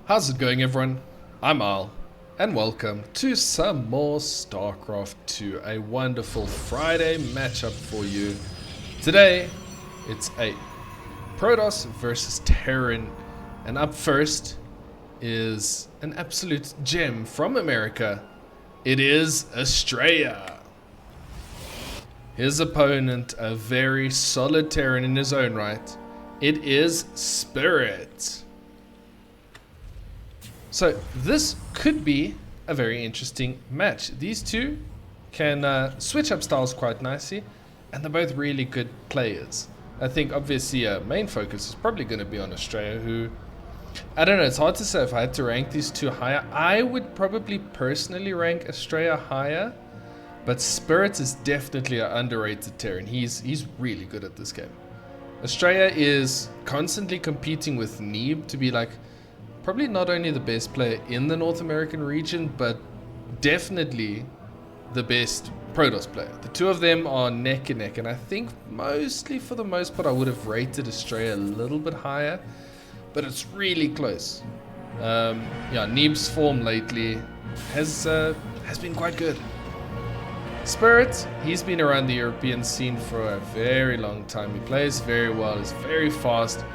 How's it going, everyone? I'm Al, and welcome to some more Starcraft 2, a wonderful Friday matchup for you. Today, it's a Protoss versus Terran, and up first is an absolute gem from America. It is Astrea. His opponent, a very solid Terran in his own right, it is Spirit. So this could be a very interesting match. These two can switch up styles quite nicely, and they're both really good players. I think obviously main focus is probably going to be on Astrea, who, I don't know, it's hard to say if I had to rank these two higher. I would probably personally rank Astrea higher, but Spirit is definitely an underrated Terran. He's really good at this game. Astrea is constantly competing with Neeb to be like probably not only the best player in the North American region, but definitely the best Protoss player. The two of them are neck and neck, and I think mostly for the most part I would have rated Astrea a little bit higher, but it's really close. Yeah, Neeb's form lately has been quite good. Spirit, he's been around the European scene for a very long time. He plays very well, he's very fast,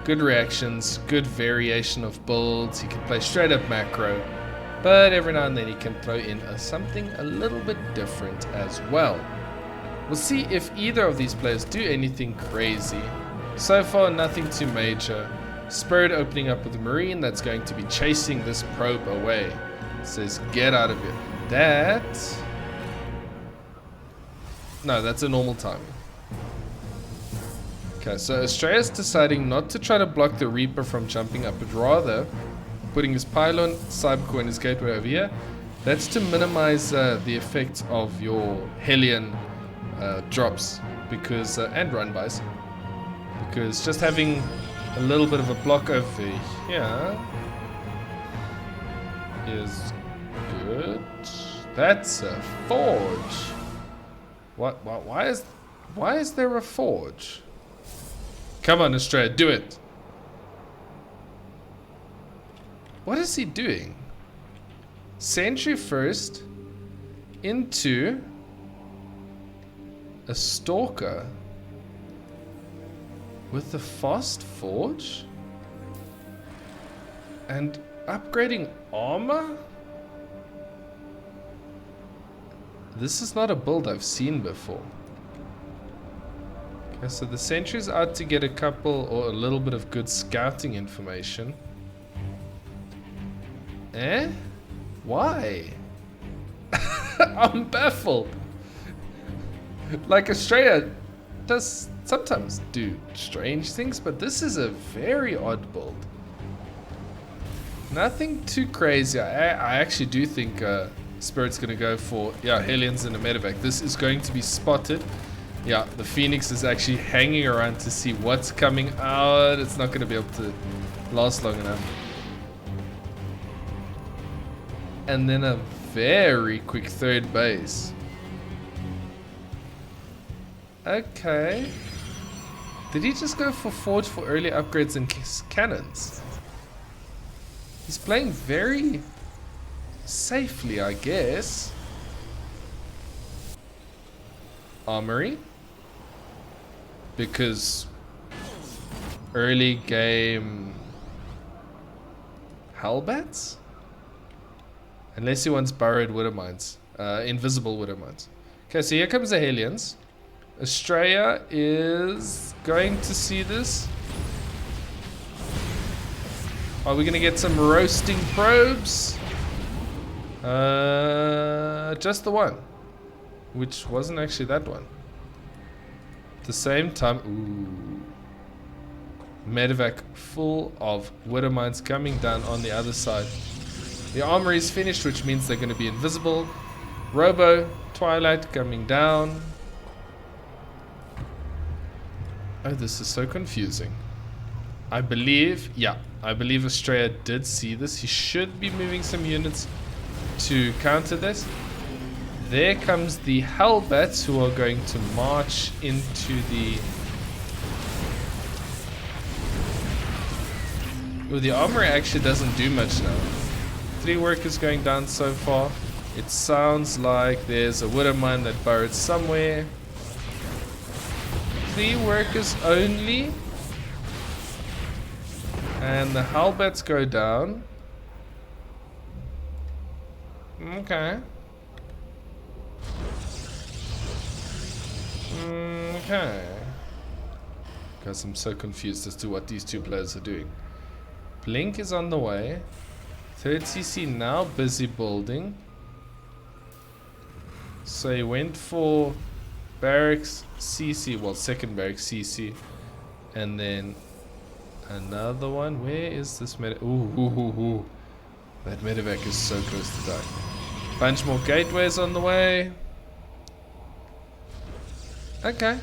good reactions, good variation of builds. He can play straight up macro, but every now and then he can throw in something a little bit different as well. We'll see if either of these players do anything crazy. So far, nothing too major. Spirit opening up with a Marine that's going to be chasing this probe away. It says, get out of here. No, that's a normal timing. Okay, so Astrea's deciding not to try to block the Reaper from jumping up, but rather putting his pylon, cybercore, and his gateway over here. That's to minimize the effect of your Hellion drops, because and run-bys, because just having a little bit of a block over here is good. That's a forge. What? Why is there a forge? Come on, Astrea, do it. What is he doing? Sentry first into a Stalker with the fast forge and upgrading armor? This is not a build I've seen before. Okay, so the sentry's out to get a couple or a little bit of good scouting information. Why? I'm baffled. Like, Astrea does sometimes do strange things, but this is a very odd build. Nothing too crazy. I actually do think Spirit's going to go for, Hellions and a medevac. This is going to be spotted. Yeah, the Phoenix is actually hanging around to see what's coming out. It's not going to be able to last long enough. And then a very quick third base. Okay. Did he just go for forge for early upgrades and cannons? He's playing very safely, I guess. Armory, because early game Hellbats, unless he wants burrowed widow mines, invisible widow mines. Okay, so here comes the Hellions. Astrea is going to see this. Are we gonna get some roasting probes? Just the one, which wasn't actually that one. At the same time, medevac full of widow mines coming down on the other side. The armory is finished, which means they're going to be invisible. Robo, Twilight coming down. Oh, this is so confusing. I believe Astrea did see this. He should be moving some units to counter this. There comes the Hellbats, who are going to march into the Well, the armory actually doesn't do much now. 3 workers going down so far. It sounds like there's a widow mine that burrowed somewhere. 3 workers only. And the halberds go down. Okay. Okay. Because I'm so confused as to what these 2 players are doing. Blink is on the way. 3rd CC now busy building. So he went for barracks CC, well, 2nd barracks CC. And then another one. Where is this med? Ooh. That medevac is so close to die. Bunch more gateways on the way. Okay.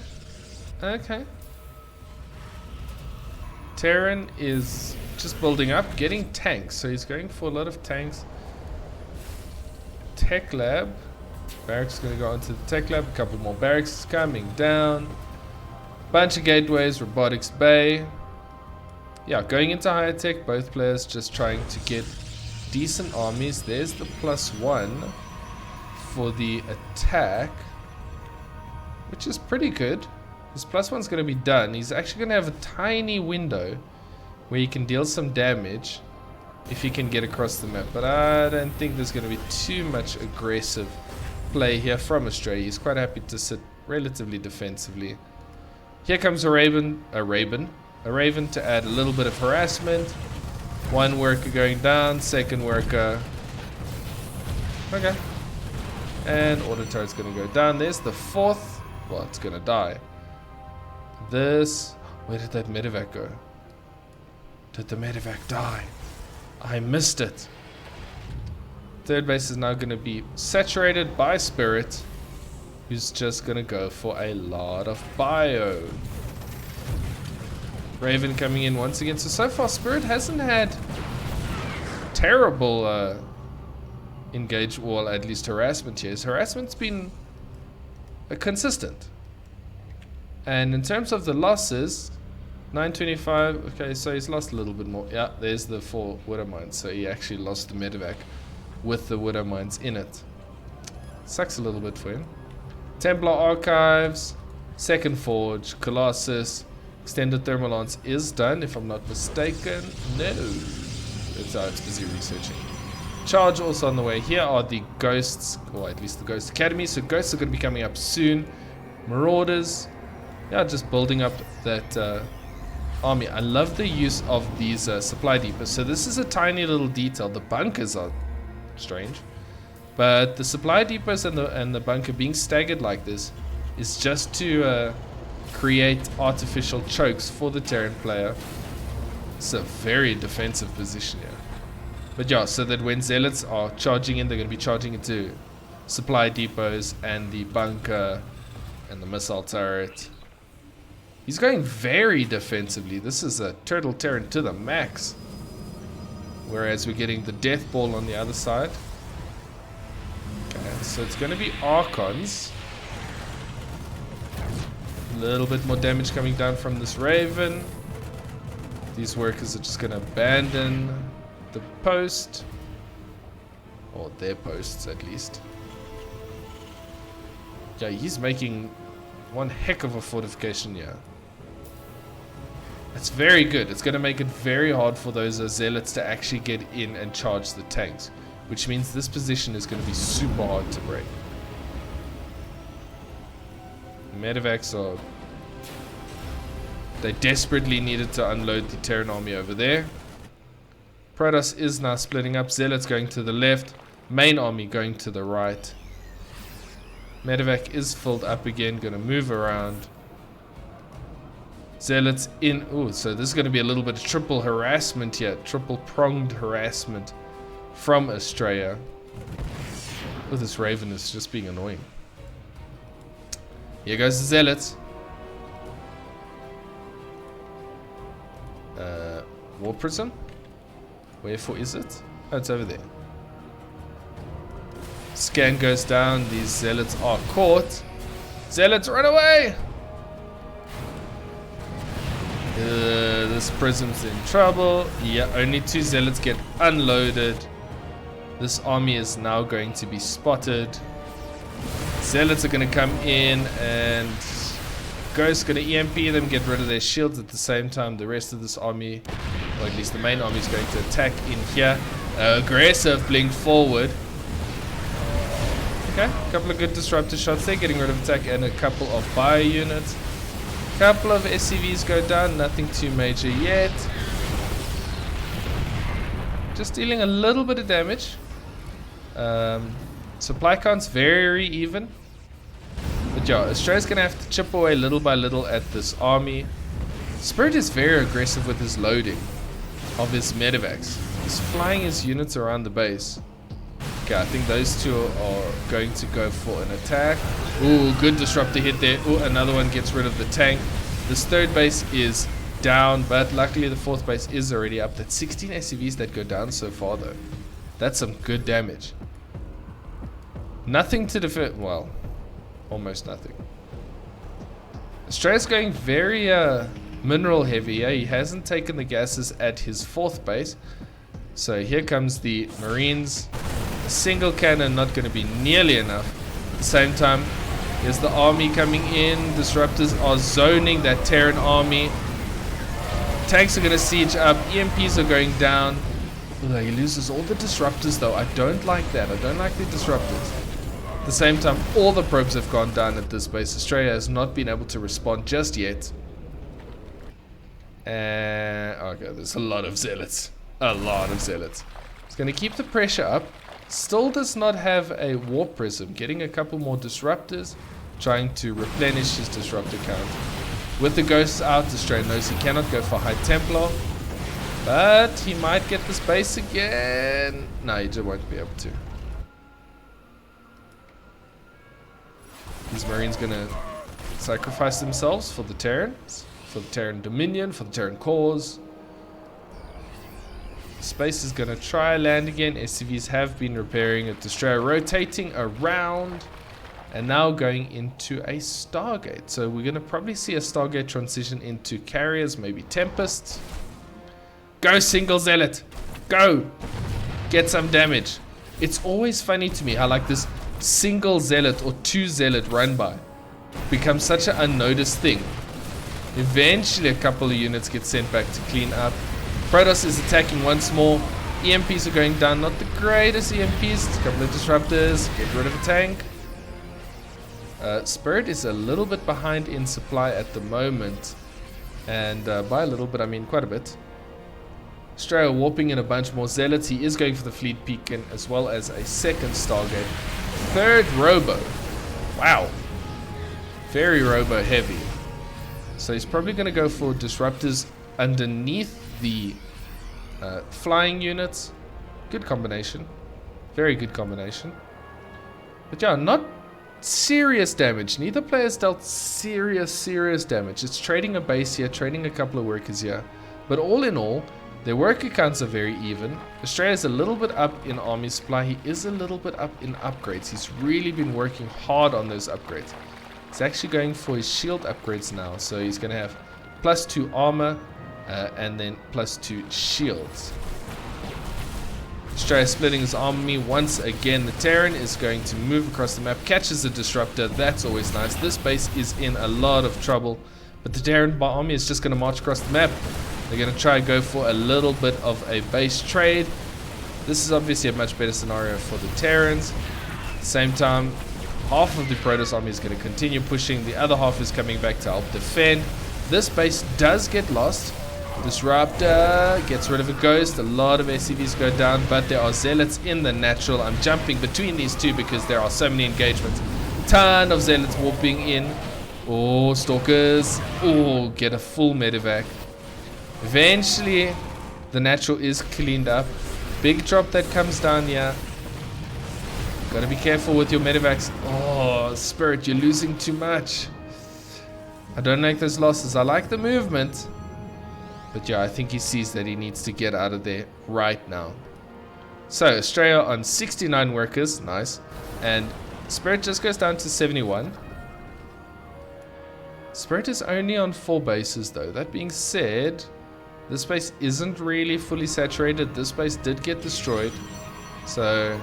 Terran is just building up, getting tanks. So he's going for a lot of tanks. Tech lab. Barracks is going to go onto the tech lab. A couple more barracks coming down. Bunch of gateways. Robotics bay. Yeah, going into higher tech. Both players just trying to get decent armies. There's the +1 for the attack, which is pretty good. His +1's going to be done. He's actually going to have a tiny window where he can deal some damage if he can get across the map. But I don't think there's going to be too much aggressive play here from Astrea. He's quite happy to sit relatively defensively. Here comes a raven to add a little bit of harassment. 1 worker going down, 2nd worker. Okay. And auto turret's gonna go down. There's the 4th. Well, it's gonna die. This. Where did that medevac go? Did the medevac die? I missed it. 3rd base is now gonna be saturated by Spirit, who's just gonna go for a lot of bio. Raven coming in once again. So far Spirit hasn't had terrible engage, well, at least harassment here. His harassment's been consistent. And in terms of the losses, 925. Okay, so he's lost a little bit more. Yeah, there's the 4 widow mines. So he actually lost the medevac with the widow mines in it. Sucks a little bit for him. Templar archives, 2nd forge, Colossus. Extended thermal lance is done, if I'm not mistaken. No. It's busy researching. Charge also on the way. Here are the ghosts, or at least the ghost academy. So ghosts are going to be coming up soon. Marauders. Yeah, just building up that army. I love the use of these supply depots. So this is a tiny little detail. The bunkers are strange. But the supply depots and the bunker being staggered like this is just to create artificial chokes for the Terran player. It's a very defensive position here. But yeah, so that when zealots are charging in, they're going to be charging into supply depots and the bunker and the missile turret. He's going very defensively. This is a turtle Terran to the max. Whereas we're getting the death ball on the other side. Okay, so it's going to be Archons. A little bit more damage coming down from this Raven. These workers are just going to abandon the post. Or their posts, at least. Yeah, he's making one heck of a fortification here. That's very good. It's going to make it very hard for those zealots to actually get in and charge the tanks. Which means this position is going to be super hard to break. Medevacs are... They desperately needed to unload the Terran army over there. Protoss is now splitting up. Zealots going to the left. Main army going to the right. Medevac is filled up again. Going to move around. Zealots in... Ooh, so this is going to be a little bit of triple harassment here. Triple pronged harassment from Astrea. Oh, this Raven is just being annoying. Here goes the Zealots. War Prism? Wherefore is it? Oh, it's over there. Scan goes down. These Zealots are caught. Zealots, run away! This prism's in trouble. Yeah, only 2 zealots get unloaded. This army is now going to be spotted. Zealots are going to come in and Ghost's going to EMP them, get rid of their shields at the same time. The rest of this army, or at least the main army, is going to attack in here. Aggressive blink forward. Okay, a couple of good disruptor shots there, getting rid of attack and a couple of bio units. Couple of SCVs go down, nothing too major yet. Just dealing a little bit of damage. Supply count's very even. But yeah, Astrea's gonna have to chip away little by little at this army. Spirit is very aggressive with his loading of his medevacs. He's flying his units around the base. Okay, I think those two are going to go for an attack. Ooh, good disruptor hit there. Ooh, another one gets rid of the tank. This third base is down, but luckily the fourth base is already up. That's 16 SCVs that go down so far though. That's some good damage. Nothing to defend, well, almost nothing. Astrea's going very mineral heavy. Yeah? He hasn't taken the gases at his fourth base. So here comes the Marines. A single cannon not going to be nearly enough. At the same time, there's the army coming in. Disruptors are zoning that Terran army. Tanks are going to siege up. EMPs are going down. Ugh, he loses all the disruptors though. I don't like that. I don't like the disruptors. At the same time, all the probes have gone down at this base. Astrea has not been able to respond just yet. And okay, there's a lot of zealots. A lot of zealots. He's going to keep the pressure up. Still does not have a warp prism. Getting a couple more disruptors. Trying to replenish his disruptor count. With the ghosts out, Astrea knows he cannot go for High Templar. But he might get this base again. No, he just won't be able to. These Marines gonna sacrifice themselves for the Terrans, for the Terran Dominion, for the Terran cause. Space is gonna try land again. SCVs have been repairing it. Astrea rotating around and now going into a Stargate. So we're gonna probably see a Stargate transition into carriers, maybe Tempests. Go single zealot, go get some damage. It's always funny to me how like this single zealot or 2 zealot run by becomes such an unnoticed thing. Eventually a couple of units get sent back to clean up. Protoss is attacking once more. EMPs are going down, not the greatest EMPs. A couple of disruptors, get rid of a tank. Spirit is a little bit behind in supply at the moment, and by a little bit I mean quite a bit. Astrea warping in a bunch more zealots. He is going for the fleet beacon as well as a second Stargate. Third robo. Wow. Very robo heavy. So he's probably going to go for disruptors underneath the flying units. Good combination. Very good combination. But yeah, not serious damage. Neither player's dealt serious damage. It's trading a base here, trading a couple of workers here. But all in all, their worker counts are very even. Astrea is a little bit up in army supply. He is a little bit up in upgrades. He's really been working hard on those upgrades. He's actually going for his shield upgrades now. So he's going to have +2 armor and then +2 shields. Astrea splitting his army once again. The Terran is going to move across the map, catches a disruptor. That's always nice. This base is in a lot of trouble. But the Terran army is just going to march across the map. They're going to try and go for a little bit of a base trade. This is obviously a much better scenario for the Terrans. At the same time, half of the Protoss army is going to continue pushing. The other half is coming back to help defend. This base does get lost. Disruptor gets rid of a ghost. A lot of SCVs go down, but there are zealots in the natural. I'm jumping between these two because there are so many engagements. Ton of zealots warping in. Oh, stalkers. Oh, get a full medevac. Eventually, the natural is cleaned up. Big drop that comes down here. Gotta be careful with your medevacs. Oh, Spirit, you're losing too much. I don't like those losses. I like the movement. But yeah, I think he sees that he needs to get out of there right now. So, Astrea on 69 workers. Nice. And Spirit just goes down to 71. Spirit is only on 4 bases though. That being said, This base isn't really fully saturated. This base did get destroyed. So,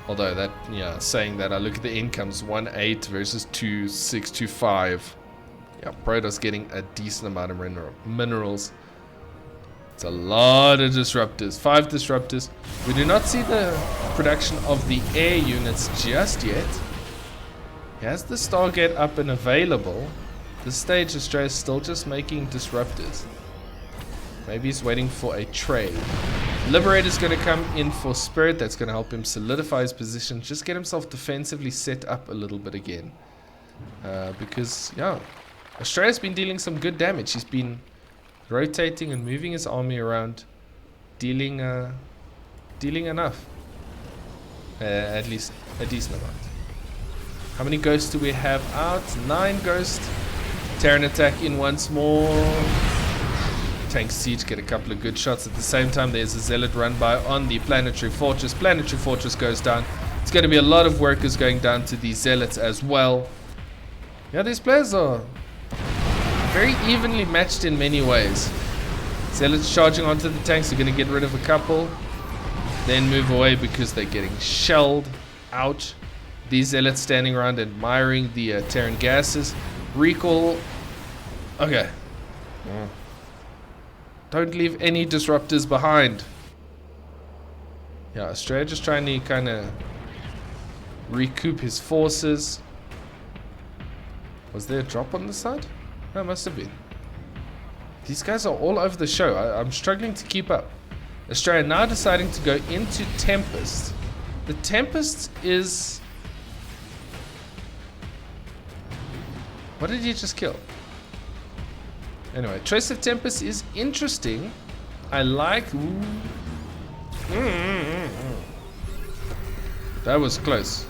although that, yeah, saying that, I look at the incomes, 1.8 versus 2.625. Yeah, Protoss getting a decent amount of minerals. It's a lot of disruptors. 5 disruptors. We do not see the production of the air units just yet. He has the Stargate up and available. This stage, Astrea is still just making disruptors. Maybe he's waiting for a trade. Liberator's going to come in for Spirit. That's going to help him solidify his position. Just get himself defensively set up a little bit again. Because, yeah, Astrea's been dealing some good damage. He's been rotating and moving his army around. Dealing enough. At least a decent amount. How many ghosts do we have out? 9 ghosts. Terran attack in once more. Tank siege get a couple of good shots. At the same time, there's a zealot run by on the planetary fortress. Planetary fortress goes down. It's going to be a lot of workers going down to the zealots as well. Yeah, these players are very evenly matched in many ways. Zealots charging onto the tanks are going to get rid of a couple. Then move away because they're getting shelled out. These zealots standing around admiring the Terran gases. Recall. Okay. Don't leave any disruptors behind. Yeah, Astrea just trying to kind of recoup his forces. Was there a drop on the side? No, must have been. These guys are all over the show. I'm struggling to keep up. Astrea now deciding to go into Tempest. The Tempest is... What did he just kill? Anyway, Trace of Tempest is interesting. I like... That was close.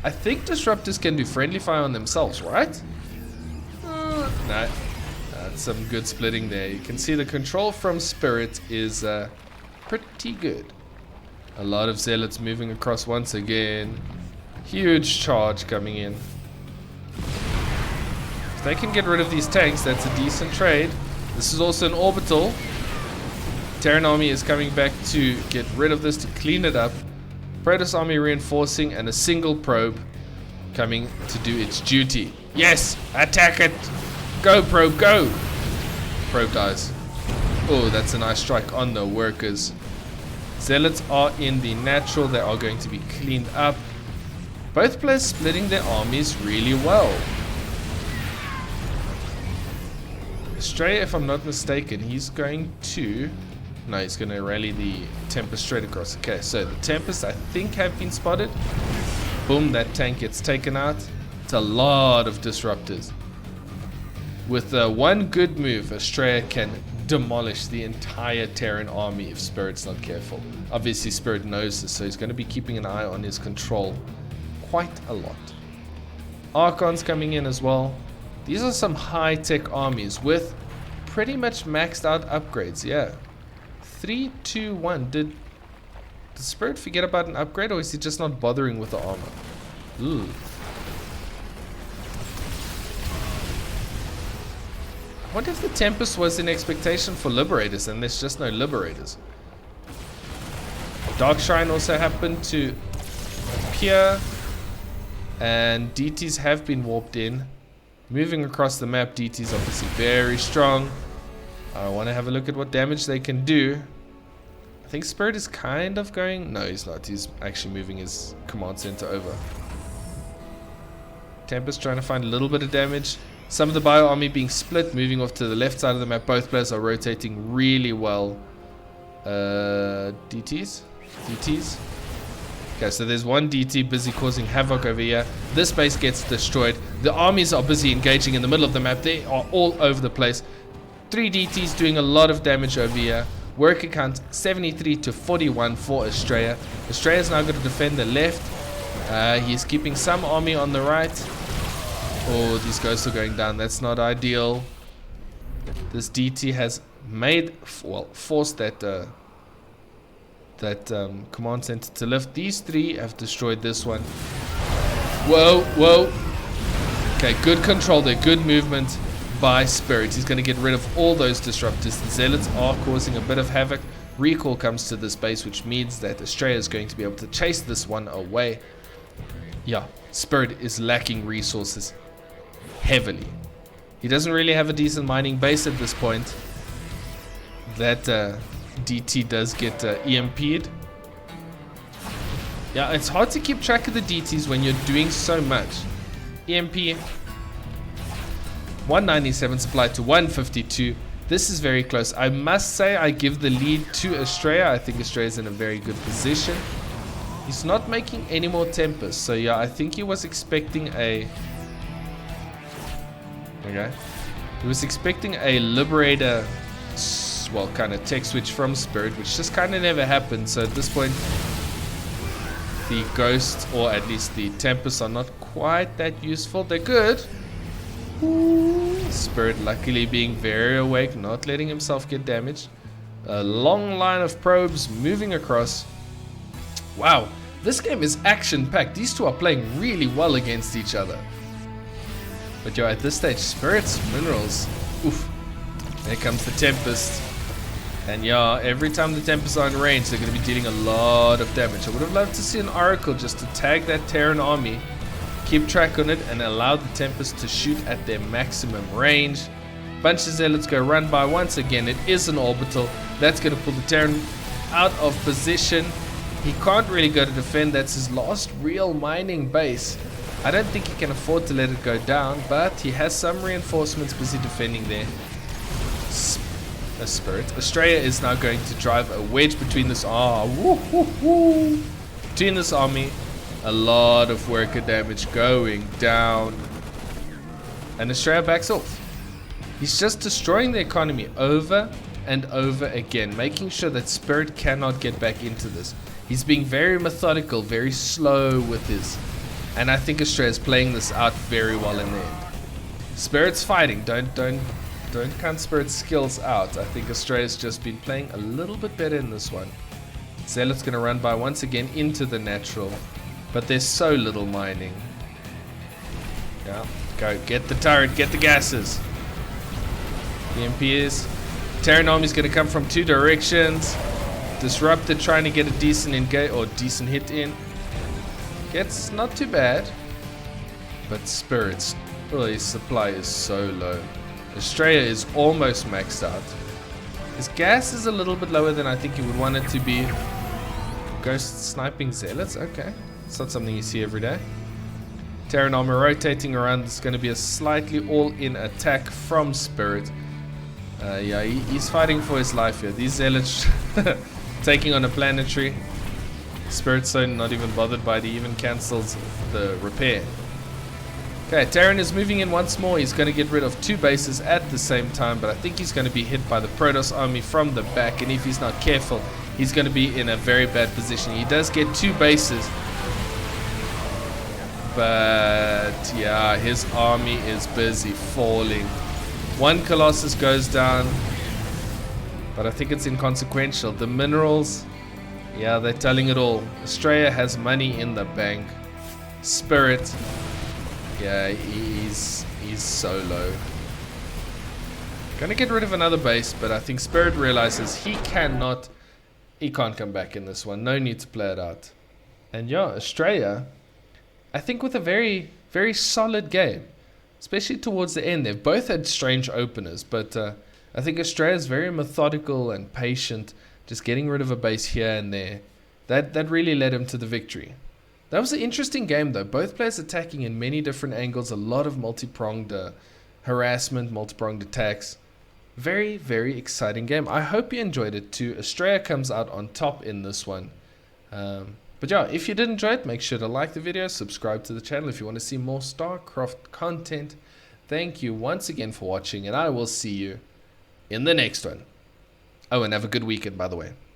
I think disruptors can do friendly fire on themselves, right? No. That's some good splitting there. You can see the control from Spirit is pretty good. A lot of zealots moving across once again. Huge charge coming in. If they can get rid of these tanks, that's a decent trade. This is also an orbital. Terran army is coming back to get rid of this, to clean it up. Protoss army reinforcing, and a single probe coming to do its duty. Yes! Attack it! Go, probe, go! Probe dies. Oh, that's a nice strike on the workers. Zealots are in the natural. They are going to be cleaned up. Both players splitting their armies really well. Astrea, if I'm not mistaken, he's going to... No, he's going to rally the Tempest straight across. Okay, so the Tempest, I think, have been spotted. Boom, that tank gets taken out. It's a lot of disruptors. With one good move, Astrea can demolish the entire Terran army if Spirit's not careful. Obviously, Spirit knows this, so he's going to be keeping an eye on his control quite a lot. Archons coming in as well. These are some high-tech armies with pretty much maxed out upgrades, yeah. 3, 2, 1. Did Spirit forget about an upgrade, or is he just not bothering with the armor? Ooh. I wonder if the Tempest was in expectation for Liberators and there's just no Liberators. Dark Shrine also happened to appear, and DTs have been warped in. Moving across the map, DTs obviously very strong. I want to have a look at what damage they can do. I think Spirit is kind of going... No, he's not. He's actually moving his command center over. Tempest trying to find a little bit of damage. Some of the bio army being split, moving off to the left side of the map. Both players are rotating really well. DTs? Okay, so there's one DT busy causing havoc over here. This base gets destroyed. The armies are busy engaging in the middle of the map. They are all over the place. 3 DTs doing a lot of damage over here. Worker count 73 to 41 for Astrea. Astrea is now going to defend the left. He's keeping some army on the right. Oh, these ghosts are going down. That's not ideal. This DT has made, well, forced that command center to lift. These 3 have destroyed this one. Whoa, whoa. Okay, good control there, good movement. by Spirit. He's going to get rid of all those disruptors. The Zealots are causing a bit of havoc. Recall comes to this base, which means that Astrea is going to be able to chase this one away. Yeah, Spirit is lacking resources heavily. He doesn't really have a decent mining base at this point. That DT does get EMP'd. Yeah, it's hard to keep track of the DTs when you're doing so much. EMP 197 supplied to 152. This is very close. I must say I give the lead to Astrea. I think Astrea is in a very good position. He's not making any more tempers. So yeah, I think he was expecting a... Okay. He was expecting a Liberator, well, kind of tech switch from Spirit, which just kind of never happened. So at this point, the Ghost, or at least the Tempests, are not quite that useful. They're good. Spirit luckily being very awake, not letting himself get damaged. A long line of probes moving across. Wow, this game is action-packed. These two are playing really well against each other. But yo, at this stage, Spirit's minerals. Oof. There comes the Tempest. And yeah, every time the Tempests are in range, they're going to be dealing a lot of damage. I would have loved to see an Oracle just to tag that Terran army, keep track on it, and allow the Tempest to shoot at their maximum range. Bunch of Zealots go run by once again. It is an orbital. That's going to pull the Terran out of position. He can't really go to defend. That's his last real mining base. I don't think he can afford to let it go down, but he has some reinforcements busy defending there. A Spirit. Astrea is now going to drive a wedge between this between this army. A lot of worker damage going down. And Astrea backs off. He's just destroying the economy over and over again, making sure that Spirit cannot get back into this. He's being very methodical, very slow with his. And I think Astrea is playing this out very well in the end. Spirit's fighting. Don't count Spirit's skills out. I think Astrea's just been playing a little bit better in this one. Zealot's going to run by once again into the natural. But there's so little mining. Yeah, go. Get the turret. Get the gases. EMP is. Terran army's going to come from two directions. Disruptor trying to get a decent engage or decent hit in. Gets not too bad. But Spirit's his supply is so low. Astrea is almost maxed out. His gas is a little bit lower than I think you would want it to be. Ghost sniping Zealots. Okay. It's not something you see every day. Terran armor rotating around. It's going to be a slightly all-in attack from Spirit. Yeah, he's fighting for his life here. These Zealots taking on a planetary. Spirit's so not even bothered by the even cancels the repair. Okay, Terran is moving in once more. He's going to get rid of two bases at the same time, but I think he's going to be hit by the Protoss army from the back, and if he's not careful, he's going to be in a very bad position. He does get two bases, but yeah, his army is busy falling. One Colossus goes down, but I think it's inconsequential. The minerals, yeah, they're telling it all. Astrea has money in the bank. Spirit, yeah, he's so low. Gonna get rid of another base, but I think Spirit realizes he can't come back in this one. No need to play it out. And yeah, Astrea, I think with a very, very solid game, especially towards the end. They've both had strange openers, but I think Astrea is very methodical and patient, just getting rid of a base here and there. That really led him to the victory. That was an interesting game though. Both players attacking in many different angles, a lot of multi-pronged harassment, multi-pronged attacks. Very, very exciting game. I hope you enjoyed it too. Astrea comes out on top in this one. But yeah, if you did enjoy it, make sure to like the video, subscribe to the channel if you want to see more Starcraft content. Thank you once again for watching, and I will see you in the next one. Oh, and have a good weekend, by the way.